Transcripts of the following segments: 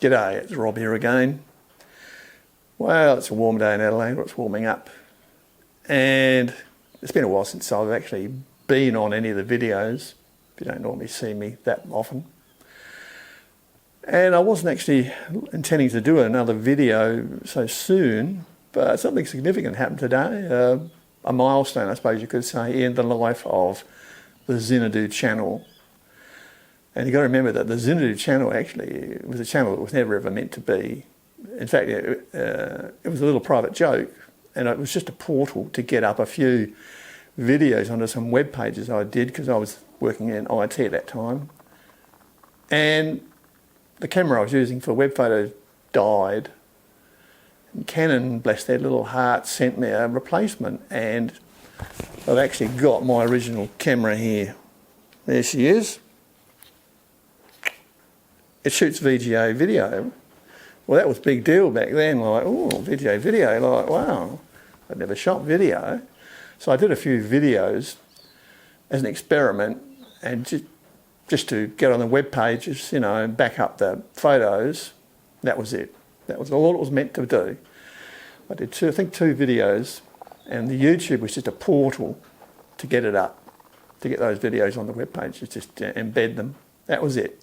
G'day, it's Rob here again. Well, it's a warm day in Adelaide, or it's warming up. And it's been a while since I've actually been on any of the videos. You don't normally see me that often. And I wasn't actually intending to do another video so soon, but something significant happened today. A milestone, I suppose you could say, in the life of the Xanadu channel. And you've got to remember that the Xanadu channel actually was a channel that was never ever meant to be. In fact, it was a little private joke, and it was just a portal to get up a few videos onto some web pages I did because I was working in IT at that time. And the camera I was using for web photos died. And Canon, bless their little heart, sent me a replacement, and I've actually got my original camera here. There she is. It shoots VGA video. Well, that was a big deal back then, like, oh, VGA video, like, wow. I'd never shot video. So I did a few videos as an experiment, and just to get on the web pages, you know, and back up the photos. That was it. That was all it was meant to do. I did two videos, and the YouTube was just a portal to get it up, to get those videos on the web pages, just embed them. That was it.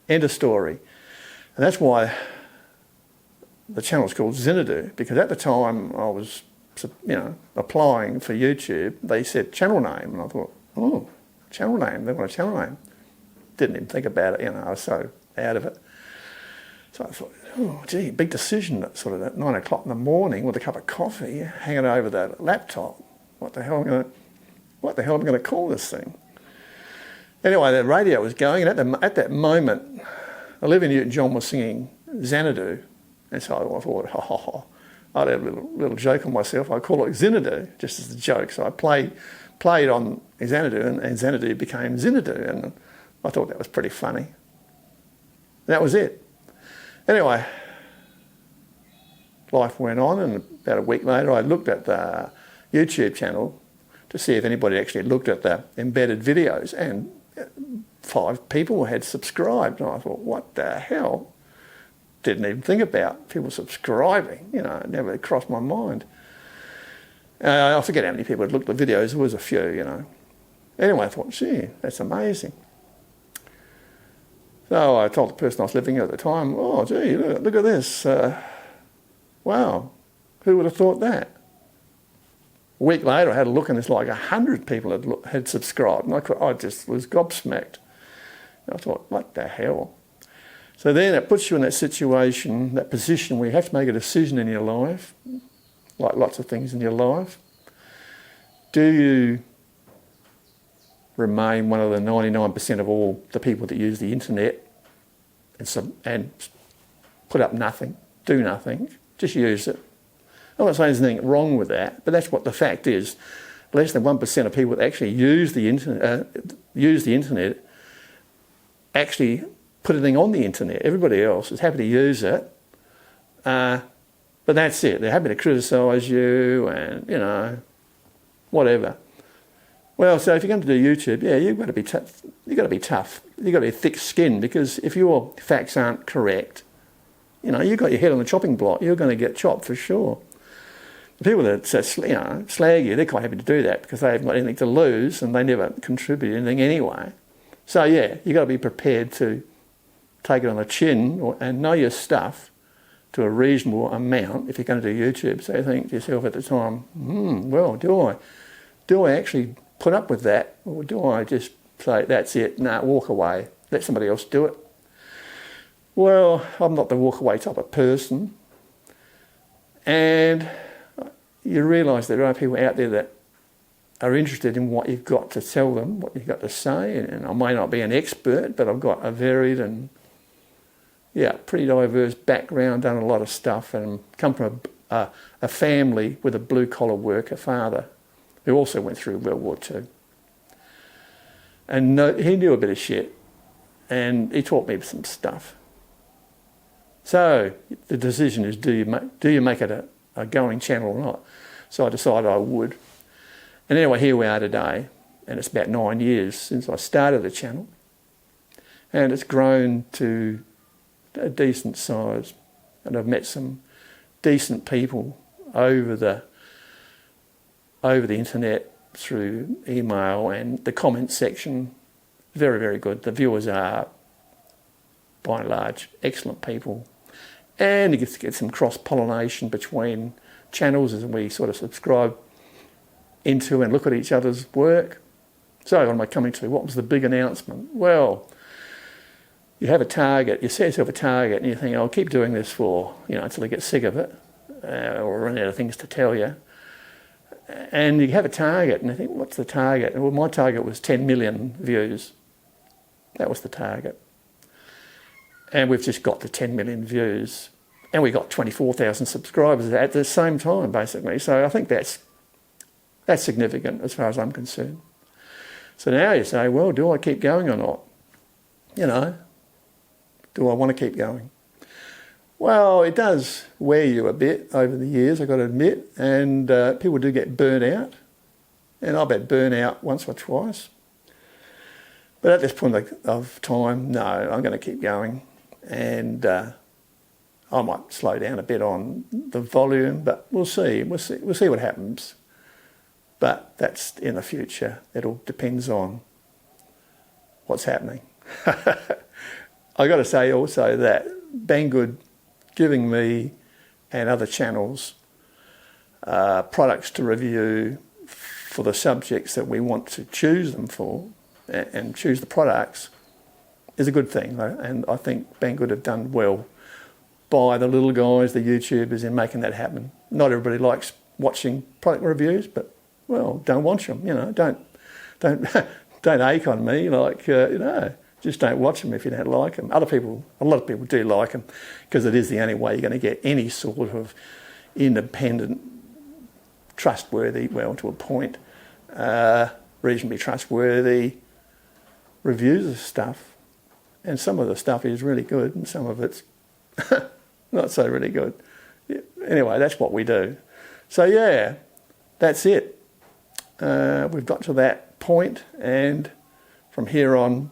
End of story. And that's why the channel's called Xanadu, because at the time I was, you know, applying for YouTube, they said channel name, and I thought, oh, channel name, they want a channel name. Didn't even think about it, you know, I was so out of it. So I thought, oh gee, big decision at sort of at 9 o'clock in the morning with a cup of coffee, hanging over the laptop. What the hell am I going to call this thing? Anyway, the radio was going, and at that moment, Olivia Newton-John was singing Xanadu, and so I thought, I'd have a little joke on myself. I'd call it Xanadu, just as a joke. So I played on Xanadu, and Xanadu became Xanadu, and I thought that was pretty funny. That was it. Anyway, life went on, and about a week later, I looked at the YouTube channel to see if anybody actually looked at the embedded videos, and 5 people had subscribed, and I thought, what the hell? Didn't even think about people subscribing, you know, it never crossed my mind. I forget how many people had looked at the videos, there was a few, you know. Anyway, I thought, gee, that's amazing. So I told the person I was living with at the time, oh gee, look at this. Wow, who would have thought that? A week later, I had a look, and there's like 100 people had subscribed, and I just was gobsmacked. And I thought, what the hell? So then it puts you in that situation, that position where you have to make a decision in your life, like lots of things in your life. Do you remain one of the 99% of all the people that use the internet and put up nothing, do nothing, just use it? I'm not saying there's anything wrong with that, but that's what the fact is. Less than 1% of people that actually use the internet actually put anything on the internet. Everybody else is happy to use it, but that's it. They're happy to criticise you and, you know, whatever. Well, so if you're going to do YouTube, yeah, you've got to be tough. You've got to be tough. You've got to be thick skinned, because if your facts aren't correct, you know, you've got your head on the chopping block. You're going to get chopped for sure. The people that, you know, slag you, they're quite happy to do that because they haven't got anything to lose and they never contribute anything anyway. So yeah, you've got to be prepared to take it on the chin and know your stuff to a reasonable amount if you're going to do YouTube. So you think to yourself at the time, well, do I actually put up with that, or do I just say, that's it, walk away, let somebody else do it? Well, I'm not the walk away type of person. And you realise there are people out there that are interested in what you've got to tell them, what you've got to say, and I may not be an expert, but I've got a varied and, yeah, pretty diverse background, done a lot of stuff, and come from a family with a blue-collar worker father who also went through World War II. And he knew a bit of shit, and he taught me some stuff. So the decision is, do you make it a going channel or not? So I decided I would. And anyway, here we are today, and it's about 9 years since I started the channel, and it's grown to a decent size, and I've met some decent people over the internet, through email, and the comment section. Very, very good. The viewers are, by and large, excellent people. And you get some cross-pollination between channels as we sort of subscribe into and look at each other's work. So what am I coming to? What was the big announcement? Well, you have a target, you set yourself a target and you think, I'll keep doing this for, until I get sick of it or run out of things to tell you. And you have a target and you think, what's the target? Well, my target was 10 million views. That was the target. And we've just got to 10 million views. And we got 24,000 subscribers at the same time, basically. So I think that's significant as far as I'm concerned. So now you say, well, do I keep going or not? Do I want to keep going? Well, it does wear you a bit over the years, I've got to admit, and people do get burnt out. And I've been burnt out once or twice. But at this point of time, no, I'm going to keep going. And I might slow down a bit on the volume, but we'll see. We'll see what happens. But that's in the future. It all depends on what's happening. I've got to say also that Banggood giving me and other channels products to review for the subjects that we want to choose them for and choose the products is a good thing. And I think Banggood have done well by the little guys, the YouTubers, in making that happen. Not everybody likes watching product reviews, but, well, don't watch them, don't ache on me, just don't watch them if you don't like them. A lot of people do like them because it is the only way you're going to get any sort of independent, trustworthy, well, to a point, reasonably trustworthy reviews of stuff. And some of the stuff is really good and some of it's not so really good. Anyway, that's what we do. So yeah, that's it. We've got to that point, and from here on,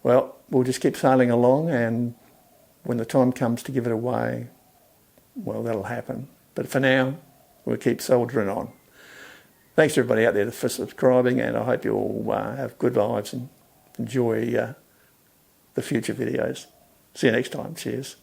well, we'll just keep sailing along, and when the time comes to give it away, well, that'll happen. But for now, we'll keep soldiering on. Thanks to everybody out there for subscribing, and I hope you all have good lives and enjoy the future videos. See you next time. Cheers.